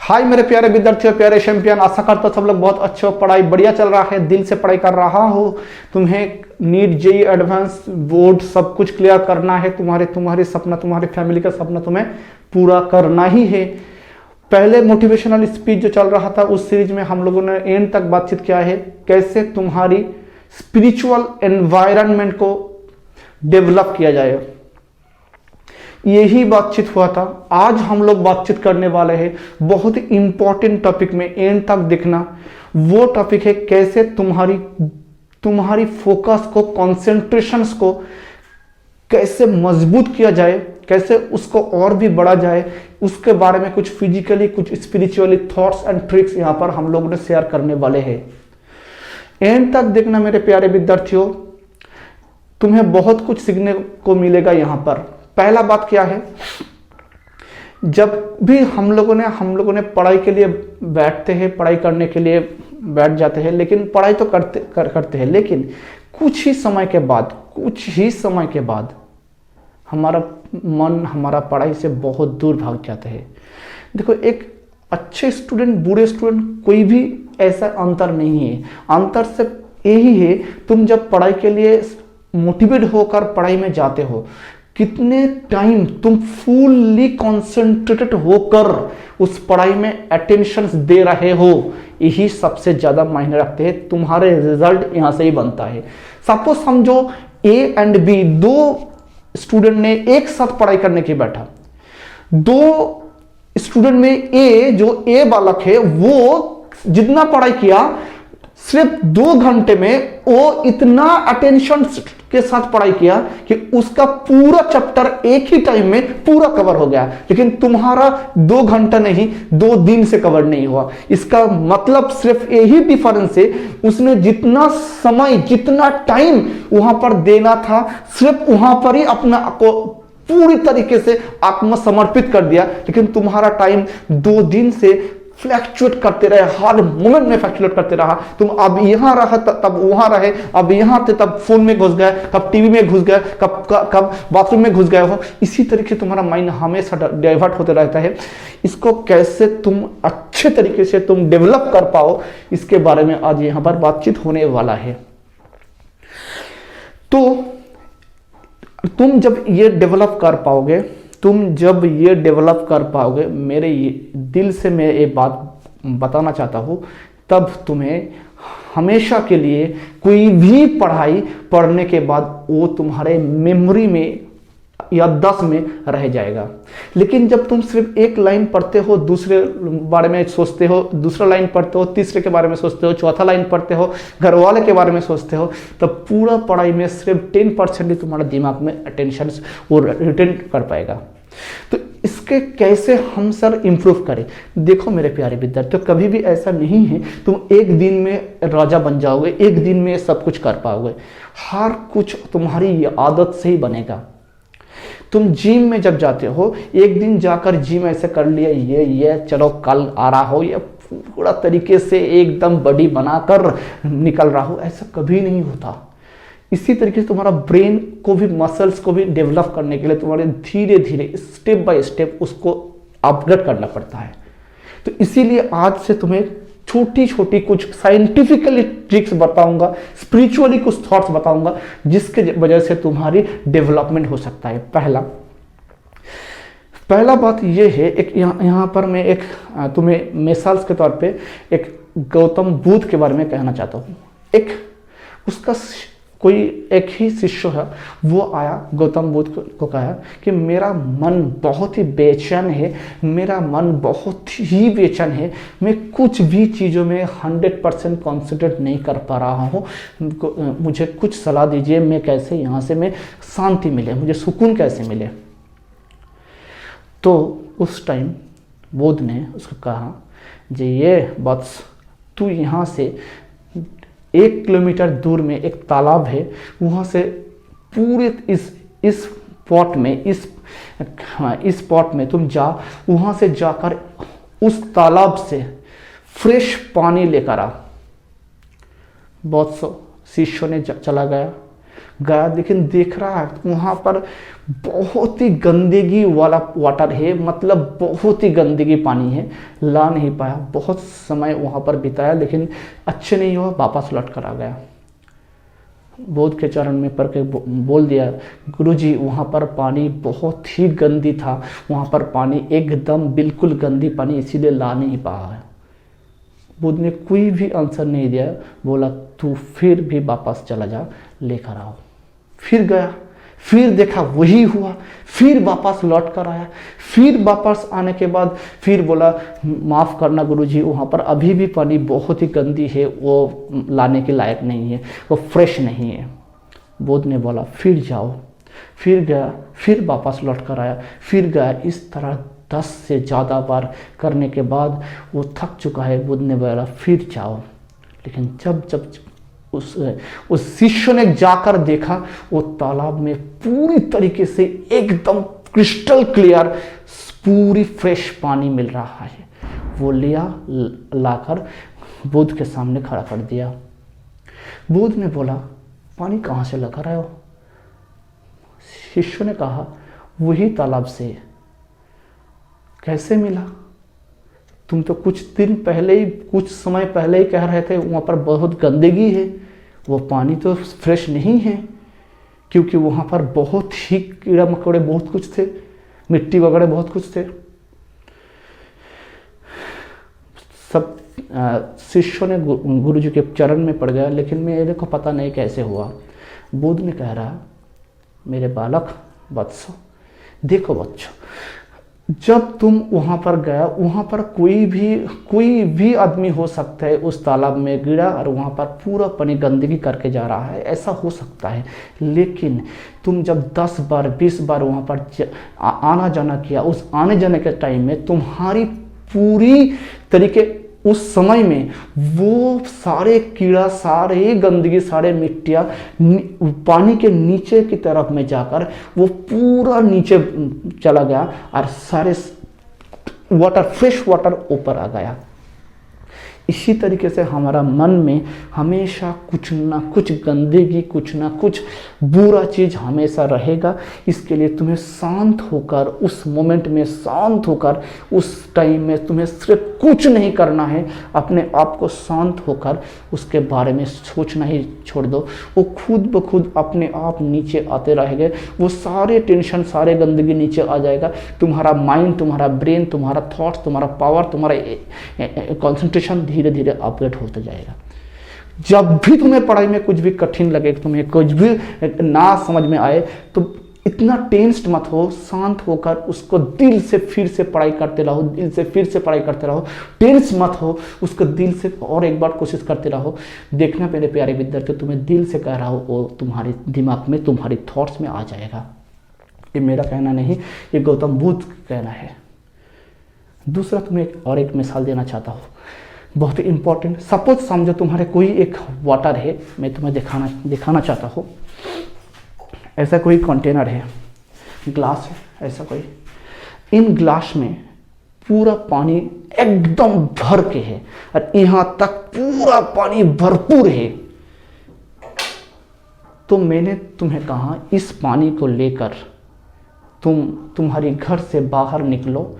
हाय मेरे प्यारे विद्यार्थियों, प्यारे चैंपियन, आशा करता हूं सब लोग बहुत अच्छे हो। पढ़ाई बढ़िया चल रहा है, दिल से पढ़ाई कर रहा हो। तुम्हें नीट जेई एडवांस बोर्ड सब कुछ क्लियर करना है। तुम्हारे सपना, तुम्हारी फैमिली का सपना तुम्हें पूरा करना ही है। पहले मोटिवेशनल स्पीच जो चल रहा था उस सीरीज में हम लोगों ने एंड तक बातचीत किया है, कैसे तुम्हारी स्पिरिचुअल एनवायरनमेंट को डेवलप किया जाए। यही बातचीत हुआ था। आज हम लोग बातचीत करने वाले हैं बहुत ही इंपॉर्टेंट टॉपिक में, एंड तक देखना। वो टॉपिक है कैसे तुम्हारी फोकस को, कंसंट्रेशंस को कैसे मजबूत किया जाए, कैसे उसको और भी बढ़ा जाए। उसके बारे में कुछ फिजिकली, कुछ स्पिरिचुअली थॉट्स एंड ट्रिक्स यहां पर हम लोगों ने शेयर करने वाले हैं। एंड तक देखना मेरे प्यारे विद्यार्थियों, तुम्हें बहुत कुछ सीखने को मिलेगा यहां पर। पहला बात क्या है, जब भी हम लोगों ने पढ़ाई के लिए बैठते हैं, पढ़ाई करने के लिए बैठ जाते हैं, लेकिन पढ़ाई तो करते हैं, लेकिन कुछ ही समय के बाद हमारा मन हमारा पढ़ाई से बहुत दूर भाग जाता है। देखो, एक अच्छे स्टूडेंट, बुरे स्टूडेंट, कोई भी ऐसा अंतर नहीं है। अंतर सिर्फ यही है, तुम जब पढ़ाई के लिए मोटिवेट होकर पढ़ाई में जाते हो, कितने टाइम तुम फुल्ली कॉन्सेंट्रेटेड होकर उस पढ़ाई में अटेंशन दे रहे हो, यही सबसे ज्यादा मायने रखते हैं। तुम्हारे रिजल्ट यहां से ही बनता है। सपोज समझो ए एंड बी, दो स्टूडेंट ने एक साथ पढ़ाई करने की बैठा। दो स्टूडेंट में जो ए बालक है, वो जितना पढ़ाई किया, सिर्फ 2 घंटे में वो इतना अटेंशन के साथ पढ़ाई किया कि उसका पूरा चैप्टर एक ही टाइम में पूरा कवर हो गया। लेकिन तुम्हारा 2 घंटा नहीं, 2 दिन से कवर नहीं हुआ। इसका मतलब सिर्फ यही डिफरेंस है, उसने जितना समय, जितना टाइम वहां पर देना था, सिर्फ वहां पर ही अपना को पूरी तरीके से आत्मसमर्पित कर दिया। लेकिन तुम्हारा टाइम 2 दिन से फ्लैक्चुएट करते रहे, हर मोमेंट में फ्लैक्चुएट करते रहा। तुम अब यहां रहा तब वहां रहे, अब यहां थे तब फोन में घुस गए, कब टीवी में घुस गए, कब बाथरूम में घुस गए हो। इसी तरीके से तुम्हारा माइंड हमेशा डाइवर्ट होते रहता है। इसको कैसे तुम अच्छे तरीके से तुम डेवलप कर पाओ, इसके बारे में आज यहां पर बातचीत होने वाला है। तो तुम जब ये डेवलप कर पाओगे, मेरे दिल से मैं ये बात बताना चाहता हूं, तब तुम्हें हमेशा के लिए कोई भी पढ़ाई पढ़ने के बाद वो तुम्हारे मेमोरी में, याददाश्त में रह जाएगा। लेकिन जब तुम सिर्फ एक लाइन पढ़ते हो, दूसरे बारे में सोचते हो, दूसरा लाइन पढ़ते हो, तीसरे के बारे में सोचते हो, चौथा लाइन पढ़ते हो, घर वाले के बारे में सोचते हो, तब पूरा पढ़ाई में सिर्फ 10% ही तुम्हारा दिमाग में अटेंशन वो रिटेन कर पाएगा। तो इसके कैसे हम सर इंप्रूव करें? देखो मेरे प्यारे विद्यार्थियों, कभी भी ऐसा नहीं है तुम एक दिन में राजा बन जाओगे, एक दिन में सब कुछ कर पाओगे। हर कुछ तुम्हारी आदत से ही बनेगा। तुम जिम में जब जाते हो, एक दिन जाकर जिम ऐसे कर लिया, ये चलो कल आ रहा हो, ये पूरा तरीके से एकदम बॉडी बनाकर निकल रहा हो, ऐसा कभी नहीं होता। इसी तरीके से तुम्हारा ब्रेन को भी, मसल्स को भी डेवलप करने के लिए तुम्हारे धीरे धीरे, स्टेप बाय स्टेप उसको अपग्रेड करना पड़ता है। तो इसीलिए आज से तुम्हें छोटी छोटी कुछ साइंटिफिकली ट्रिक्स बताऊंगा, स्पिरिचुअली कुछ थॉट्स बताऊंगा, जिसके वजह से तुम्हारी डेवलपमेंट हो सकता है। पहला बात यह है, एक यहाँ पर मैं एक तुम्हें मिसाल के तौर पे एक गौतम बुद्ध के बारे में कहना चाहता हूँ। उसका कोई एक ही शिष्य है, वो आया गौतम बुद्ध को कहा कि मेरा मन बहुत ही बेचैन है, मैं कुछ भी चीज़ों में 100% कॉन्सेंट्रेट नहीं कर पा रहा हूँ, मुझे कुछ सलाह दीजिए, मैं कैसे यहाँ से मैं शांति मिले, मुझे सुकून कैसे मिले। तो उस टाइम बुद्ध ने उसको कहा, जे ये बस तू यहाँ से 1 किलोमीटर दूर में एक तालाब है, वहाँ से पूरे इस पॉट में तुम जा, वहाँ से जाकर उस तालाब से फ्रेश पानी लेकर आ। बहुत शिष्यों ने चला गया, गया, लेकिन देख रहा है वहाँ पर बहुत ही गंदगी वाला वाटर है, मतलब बहुत ही गंदगी पानी है। ला नहीं पाया, बहुत समय वहाँ पर बिताया लेकिन अच्छे नहीं हुआ, वापस लौट कर आ गया। बुद्ध के चरण में पड़ के बोल दिया, गुरुजी वहाँ पर पानी बहुत ही गंदी था, वहाँ पर पानी एकदम बिल्कुल गंदी पानी, इसीलिए ला नहीं पाया है। बुद्ध ने कोई भी आंसर नहीं दिया, बोला तू फिर भी वापस चला जा, लेकर आओ। फिर गया, फिर देखा वही हुआ, फिर वापस लौट कर आया। फिर वापस आने के बाद फिर बोला माफ़ करना गुरुजी, वहाँ पर अभी भी पानी बहुत ही गंदी है, वो लाने के लायक नहीं है, वो फ्रेश नहीं है। बुद्ध ने बोला फिर जाओ। फिर गया, फिर वापस लौट कर आया, फिर गया। इस तरह 10 से ज़्यादा बार करने के बाद वो थक चुका है। बुद्ध ने बोला फिर जाओ। लेकिन जब जब उस शिष्य ने जाकर देखा, वो तालाब में पूरी तरीके से एकदम क्रिस्टल क्लियर पूरी फ्रेश पानी मिल रहा है। वो लिया, लाकर बुद्ध के सामने खड़ा कर दिया। बुद्ध ने बोला पानी कहाँ से लगा रहे हो? शिष्य ने कहा वही तालाब से। कैसे मिला? तुम तो कुछ दिन पहले ही, कुछ समय पहले ही कह रहे थे वहाँ पर बहुत गंदगी है, वो पानी तो फ्रेश नहीं है, क्योंकि वहाँ पर बहुत ही कीड़ा मकोड़े बहुत कुछ थे, मिट्टी वगैरह बहुत कुछ थे। सब शिष्यों ने गुरु जी के चरण में पड़ गया, लेकिन मेरे को पता नहीं कैसे हुआ। बुद्ध ने कह रहा मेरे बालक बच्चों, देखो बच्चों, जब तुम वहाँ पर गया, वहाँ पर कोई भी आदमी हो सकता है उस तालाब में गिरा और वहाँ पर पूरा पानी गंदगी करके जा रहा है, ऐसा हो सकता है। लेकिन तुम जब 10 बार 20 बार वहाँ पर आना जाना किया, उस आने जाने के टाइम में तुम्हारी पूरी तरीके उस समय में वो सारे कीड़ा, सारे गंदगी, सारे मिट्टियाँ पानी के नीचे की तरफ में जाकर वो पूरा नीचे चला गया और सारे वाटर, फ्रेश वाटर ऊपर आ गया। इसी तरीके से हमारा मन में हमेशा कुछ ना कुछ गंदगी, कुछ ना कुछ बुरा चीज़ हमेशा रहेगा। इसके लिए तुम्हें शांत होकर, उस मोमेंट में शांत होकर, उस टाइम में तुम्हें सिर्फ कुछ नहीं करना है, अपने आप को शांत होकर उसके बारे में सोचना ही छोड़ दो। वो खुद ब खुद अपने आप नीचे आते रहेंगे, वो सारे टेंशन, सारे गंदगी नीचे आ जाएगा। तुम्हारा माइंड, तुम्हारा ब्रेन, तुम्हारा थॉट्स, तुम्हारा पावर, तुम्हारा कंसंट्रेशन धीरे धीरे अपग्रेड होता जाएगा। जब भी तुम्हें पढ़ाई में कुछ भी कठिन लगे, तुम्हें कुछ भी ना समझ में आए, तो इतना टेंस्ड मत हो, शांत होकर उसको दिल से फिर से पढ़ाई करते रहो, दिल से फिर से पढ़ाई करते रहो। टेंस मत हो, उसको दिल से और एक बार कोशिश करते रहो। देखना मेरे प्यारे विद्यार्थी, तुम्हें दिल से कह रहा हो, वो तुम्हारे दिमाग में, तुम्हारी थॉट्स में आ जाएगा। ये मेरा कहना नहीं, ये गौतम बुद्ध का कहना है। दूसरा तुम्हें और एक मिसाल देना चाहता हूँ, बहुत ही इंपॉर्टेंट। सपोज समझो तुम्हारे कोई एक वाटर है, मैं तुम्हें दिखाना चाहता हूँ। ऐसा कोई कंटेनर है, ग्लास है, ऐसा कोई। इन ग्लास में पूरा पानी एकदम भर के है और यहाँ तक पूरा पानी भरपूर है। तो मैंने तुम्हें कहा इस पानी को लेकर तुम्हारी घर से बाहर निकलो,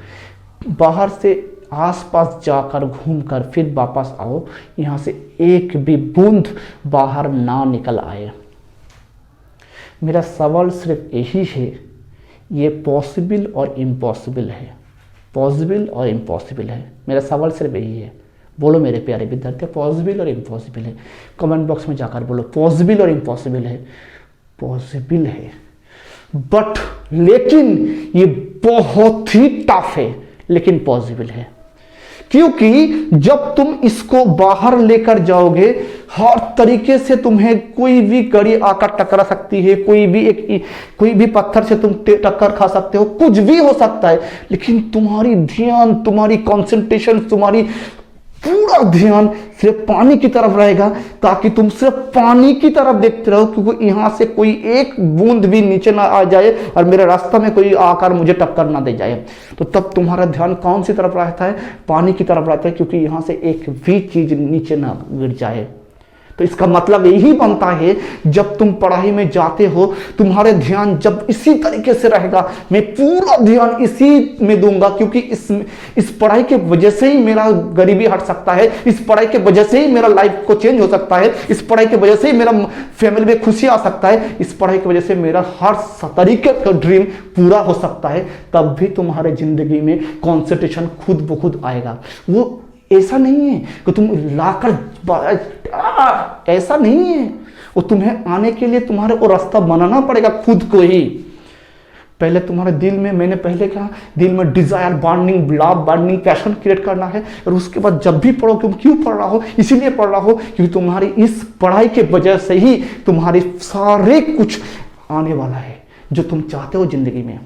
बाहर से आसपास जाकर घूमकर फिर वापस आओ, यहाँ से एक भी बूंद बाहर ना निकल आए। मेरा सवाल सिर्फ यही है, ये पॉसिबल और इम्पॉसिबल है, पॉसिबल और इम्पॉसिबल है। मेरा सवाल सिर्फ यही है। बोलो मेरे प्यारे विद्यार्थी, पॉसिबल और इम्पॉसिबल है। कमेंट बॉक्स में जाकर बोलो पॉसिबल और इम्पॉसिबल है। पॉसिबल है, बट लेकिन ये बहुत ही टफ है, लेकिन पॉसिबल है। क्योंकि जब तुम इसको बाहर लेकर जाओगे, हर तरीके से तुम्हें कोई भी कड़ी आकर टकरा सकती है, कोई भी पत्थर से तुम टक्कर खा सकते हो, कुछ भी हो सकता है। लेकिन तुम्हारी ध्यान, तुम्हारी कंसंट्रेशन, तुम्हारी पूरा ध्यान सिर्फ पानी की तरफ रहेगा, ताकि तुम सिर्फ पानी की तरफ देखते रहो, क्योंकि यहां से कोई एक बूंद भी नीचे ना आ जाए और मेरे रास्ते में कोई आकर मुझे टक्कर ना दे जाए। तो तब तुम्हारा ध्यान कौन सी तरफ रहता है? पानी की तरफ रहता है, क्योंकि यहां से एक भी चीज नीचे ना गिर जाए। तो इसका मतलब यही बनता है, जब तुम पढ़ाई में जाते हो, तुम्हारे ध्यान जब इसी तरीके से रहेगा, मैं पूरा ध्यान इसी में दूंगा, क्योंकि इस पढ़ाई के वजह से ही मेरा गरीबी हट सकता है, इस पढ़ाई के वजह से ही मेरा लाइफ को चेंज हो सकता है, इस पढ़ाई के वजह से ही मेरा फैमिली में खुशी आ सकता है, इस पढ़ाई की वजह से मेरा हर तरीके का ड्रीम पूरा हो सकता है, तब भी तुम्हारे जिंदगी में कॉन्सेंट्रेशन खुद ब खुद आएगा। वो ऐसा नहीं है कि तुम लाकर, ऐसा नहीं है, वो तुम्हें आने के लिए तुम्हारे को रास्ता बनाना पड़ेगा खुद को ही। पहले तुम्हारे दिल में, मैंने पहले कहा, दिल में desire, bonding, love, bonding, passion create करना है, और उसके बाद जब भी पढ़ो, तुम क्यों पढ़ रहा हो, इसीलिए पढ़ रहा हो क्योंकि तुम्हारी इस पढ़ाई के वजह से ही तुम्हारे सारे कुछ आने वाला है जो तुम चाहते हो जिंदगी में,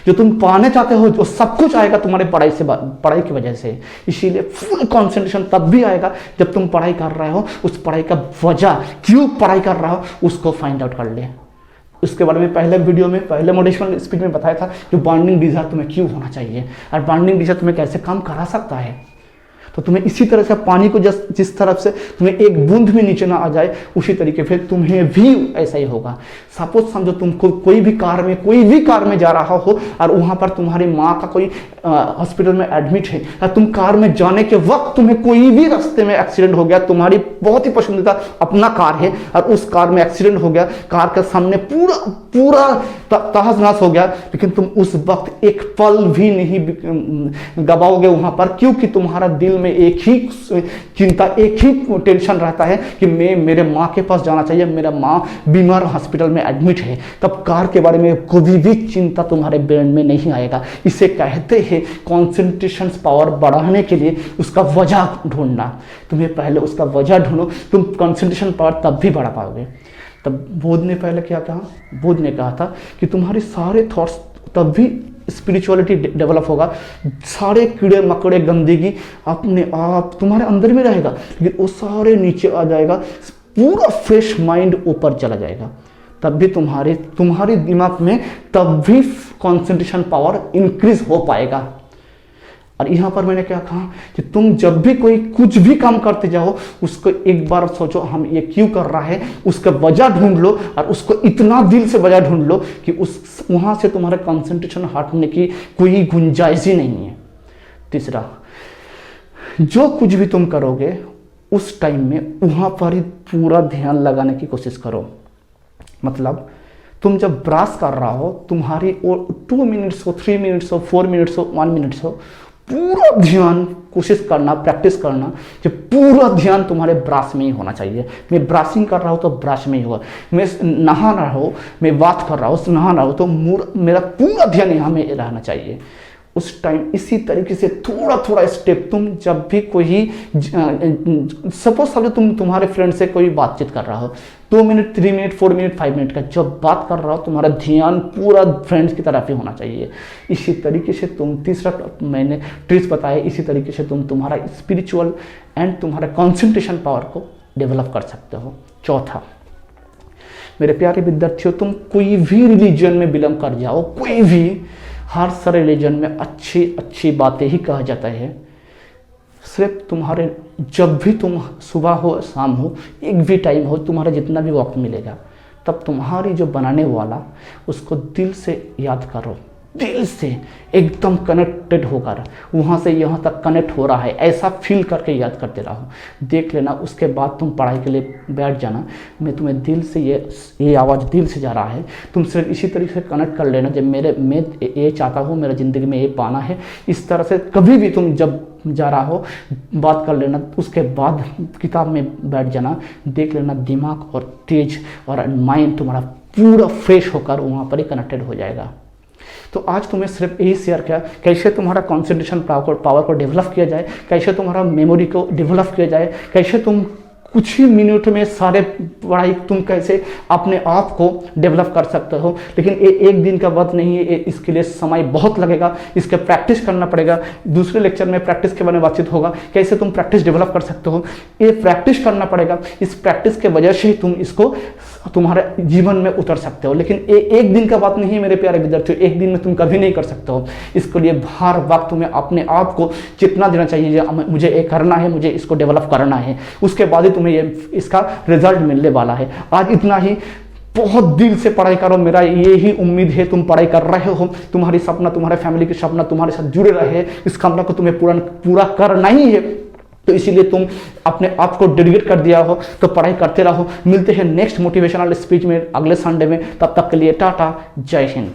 जो तुम पाने चाहते हो, जो सब कुछ आएगा तुम्हारे पढ़ाई की वजह से। इसीलिए फुल कंसंट्रेशन तब भी आएगा जब तुम पढ़ाई कर रहे हो, उस पढ़ाई का वजह, क्यों पढ़ाई कर रहा हो, उसको फाइंड आउट कर ले। उसके बारे में पहले वीडियो में, पहले मोटिवेशनल स्पीच में बताया था, जो बॉन्डिंग डिजायर तुम्हें क्यों होना चाहिए और बॉन्डिंग डिजायर तुम्हें कैसे काम करा सकता है। तो तुम्हें इसी तरह से पानी को जिस तरफ से तुम्हें एक बूंद भी नीचे ना आ जाए, उसी तरीके फिर तुम्हें भी ऐसा ही होगा। सपोज समझो तुम कोई भी कार में जा रहा हो और वहां पर तुम्हारी माँ का कोई हॉस्पिटल में एडमिट है, और तुम कार में जाने के वक्त तुम्हें कोई भी रास्ते में एक्सीडेंट हो गया, तुम्हारी बहुत ही पसंदीदा अपना कार है और उस कार में एक्सीडेंट हो गया, कार के सामने पूरा तहस नहस हो गया, लेकिन तुम उस वक्त एक पल भी नहीं गवाओगे वहां पर, क्योंकि तुम्हारा दिल में एक ही चिंता, एक ही टेंशन रहता है कि मैं मेरे माँ के पास जाना चाहिए, मेरा माँ बीमार हॉस्पिटल में एडमिट है। तब कार के बारे में कोई भी चिंता तुम्हारे ब्रेन में नहीं आएगा। इसे कहते हैं कॉन्सेंट्रेशन पावर बढ़ाने के लिए उसका वजह ढूंढना। तुम्हें पहले उसका वजह ढूंढो, तुम कॉन्सेंट्रेशन पावर तब भी बढ़ा पाओगे। तब बुद्ध ने पहले क्या कहा, बुद्ध ने कहा था कि तुम्हारे सारे थॉट्स, तब भी स्पिरिचुअलिटी डेवलप होगा। सारे कीड़े मकड़े गंदगी अपने आप तुम्हारे अंदर में रहेगा, लेकिन वो सारे नीचे आ जाएगा, पूरा फ्रेश माइंड ऊपर चला जाएगा। तब भी तुम्हारे दिमाग में तब भी कंसंट्रेशन पावर इंक्रीज हो पाएगा। और यहां पर मैंने क्या कहा कि तुम जब भी कुछ भी काम करते जाओ, उसको एक बार सोचो हम ये क्यों कर रहा है, उसका वजह ढूंढ लो और उसको इतना दिल से वजह ढूंढ लो कि वहां से तुम्हारा कंसंट्रेशन हटने की कोई गुंजाइश ही नहीं है। तीसरा, जो कुछ भी तुम करोगे उस टाइम में वहां पर ही पूरा ध्यान लगाने की कोशिश करो। मतलब तुम जब ब्रश कर रहा हो, तुम्हारी 2 मिनट्स हो, 3 मिनट्स हो, 4 मिनट्स हो, 1 मिनट्स हो, पूरा ध्यान कोशिश करना, प्रैक्टिस करना कि पूरा ध्यान तुम्हारे ब्रश में ही होना चाहिए। मैं ब्रशिंग कर रहा हूँ तो ब्रश में ही होगा, मैं नहा रहा हूँ, मैं बात कर रहा हूँ, नहा रहा हूँ, तो मेरा पूरा ध्यान यहाँ में रहना चाहिए उस टाइम। इसी तरीके से थोड़ा थोड़ा स्टेप, तुम जब भी कोई सपोज समझो तुम्हारे फ्रेंड से कोई बातचीत कर रहा हो, 2 मिनट, 3 मिनट, 4 मिनट, 5 मिनट का जब बात कर रहा हो, तुम्हारा ध्यान पूरा फ्रेंड्स की तरफ ही होना चाहिए। इसी तरीके से तुम, तीसरा मैंने ट्रिक्स बताया, इसी तरीके से तुम तुम्हारा स्पिरिचुअल एंड तुम्हारा कॉन्सेंट्रेशन पावर को डेवलप कर सकते हो। चौथा, मेरे प्यारे विद्यार्थियों, तुम कोई भी रिलीजन में बिलोंग कर जाओ, कोई भी, हर सारे रिलीजन में अच्छी अच्छी बातें ही कहा जाता है। सिर्फ तुम्हारे, जब भी तुम सुबह हो शाम हो, एक भी टाइम हो, तुम्हारा जितना भी वक्त मिलेगा, तब तुम्हारी जो बनाने वाला, उसको दिल से याद करो, दिल से एकदम कनेक्टेड होकर, वहाँ से यहाँ तक कनेक्ट हो रहा है, ऐसा फील करके याद करते रहो। देख लेना, उसके बाद तुम पढ़ाई के लिए बैठ जाना, मैं तुम्हें दिल से ये आवाज़ दिल से जा रहा है, तुम सिर्फ इसी तरीके से कनेक्ट कर लेना, जब मैं ये चाहता हूँ, मेरा ज़िंदगी में ये पाना है, इस तरह से कभी भी तुम जब जा रहा हो बात कर लेना। उसके बाद किताब में बैठ जाना, देख लेना दिमाग और तेज और माइंड तुम्हारा पूरा फ्रेश होकर वहाँ पर ही कनेक्टेड हो जाएगा। तो आज तुम्हें सिर्फ यही शेयर किया, कैसे तुम्हारा कंसंट्रेशन पावर को डेवलप किया जाए, कैसे तुम्हारा मेमोरी को डेवलप किया जाए, कैसे तुम कुछ ही मिनट में सारे पढ़ाई तुम कैसे अपने आप को डेवलप कर सकते हो। लेकिन ये एक दिन का बात नहीं है, इसके लिए समय बहुत लगेगा, इसके प्रैक्टिस करना पड़ेगा। दूसरे लेक्चर में प्रैक्टिस के बारे में बातचीत होगा, कैसे तुम प्रैक्टिस डेवलप कर सकते हो, ये प्रैक्टिस करना पड़ेगा। इस प्रैक्टिस के वजह से ही तुम इसको तुम्हारे जीवन में उतर सकते हो। लेकिन एक दिन का बात नहीं है मेरे प्यारे विद्यार्थियों, एक दिन में तुम कभी नहीं कर सकते हो। इसके लिए हर वक्त तुम्हें अपने आप को चेतना देना चाहिए, मुझे ये करना है, मुझे इसको डेवलप करना है, उसके बाद ही तुम्हें ये इसका रिजल्ट मिलने वाला है। आज इतना ही, बहुत दिल से पढ़ाई करो, मेरा यही उम्मीद है तुम पढ़ाई कर रहे हो, तुम्हारी सपना, तुम्हारे फैमिली की सपना तुम्हारे साथ जुड़े रहे, इस सपना को तुम्हें पूरा करना ही है। तो इसीलिए तुम अपने आप को डेडिकेट कर दिया हो, तो पढ़ाई करते रहो। मिलते हैं नेक्स्ट मोटिवेशनल स्पीच में अगले संडे में, तब तक के लिए टाटा, जय हिंद।